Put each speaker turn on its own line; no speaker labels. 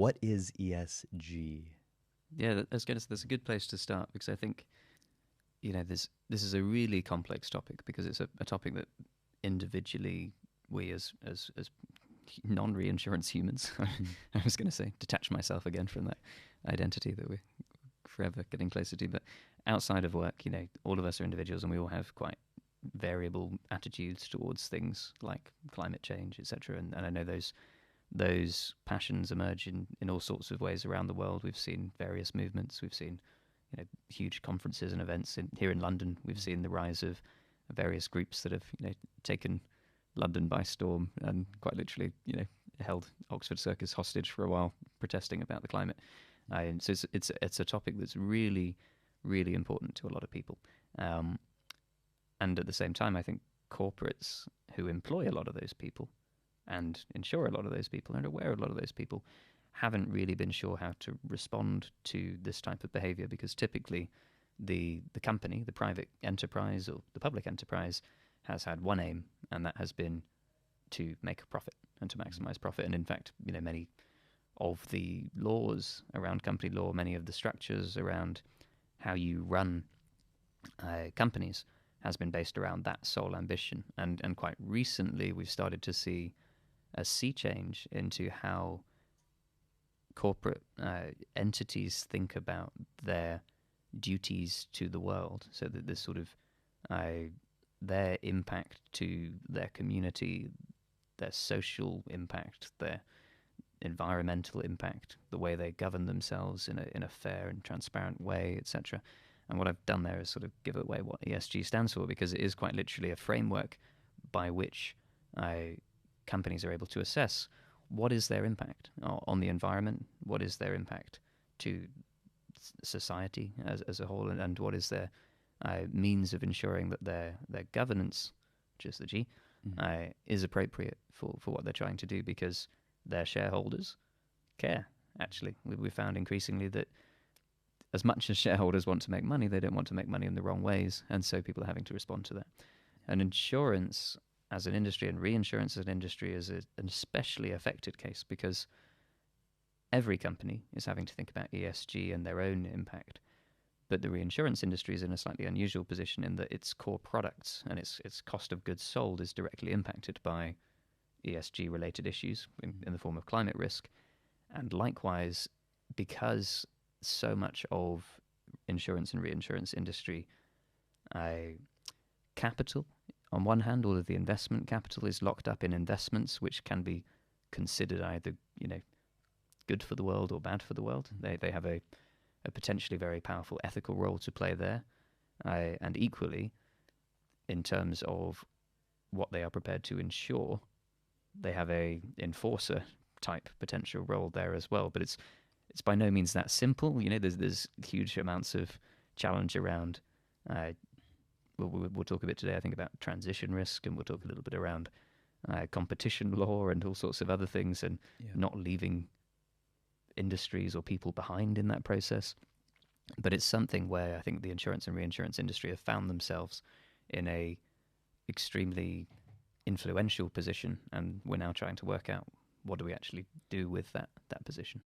What is ESG?
Yeah, that's a good place to start, because I think, this is a really complex topic, because it's a topic that individually we as non-reinsurance humans, I was going to say, detach myself again from that identity that we're forever getting closer to, but outside of work, all of us are individuals, and we all have quite variable attitudes towards things like climate change, etc. And I know those passions emerge in all sorts of ways around the world. We've seen various movements. We've seen huge conferences and events. Here in London, we've seen the rise of various groups that have taken London by storm and quite literally held Oxford Circus hostage for a while, protesting about the climate. And so it's a topic that's really, really important to a lot of people. And at the same time, I think corporates who employ a lot of those people and insure a lot of those people and are aware of a lot of those people haven't really been sure how to respond to this type of behavior, because typically the company, the private enterprise or the public enterprise, has had one aim, and that has been to make a profit and to maximize profit. And in fact, many of the laws around company law, many of the structures around how you run companies has been based around that sole ambition. And quite recently, we've started to see a sea change into how corporate entities think about their duties to the world, so that this sort of their impact to their community, their social impact, their environmental impact, the way they govern themselves in a fair and transparent way, etc. And what I've done there is sort of give away what ESG stands for, because it is quite literally a framework by which companies are able to assess what is their impact on the environment, what is their impact to society as a whole, and what is their means of ensuring that their governance, which is the G, is appropriate for what they're trying to do, because their shareholders care. Actually, we found increasingly that as much as shareholders want to make money, they don't want to make money in the wrong ways, and so people are having to respond to that. And insurance as an industry and reinsurance as an industry is an especially affected case, because every company is having to think about ESG and their own impact. But the reinsurance industry is in a slightly unusual position in that its core products and its cost of goods sold is directly impacted by ESG-related issues in the form of climate risk. And likewise, because so much of insurance and reinsurance industry capital, on one hand, all of the investment capital is locked up in investments which can be considered either good for the world or bad for the world. They have a potentially very powerful ethical role to play there, and equally, in terms of what they are prepared to insure, they have a enforcer type potential role there as well. But it's by no means that simple. There's huge amounts of challenge around. We'll talk a bit today, I think, about transition risk, and we'll talk a little bit around competition law and all sorts of other things, and not leaving industries or people behind in that process. But it's something where I think the insurance and reinsurance industry have found themselves in a extremely influential position, and we're now trying to work out what do we actually do with that position.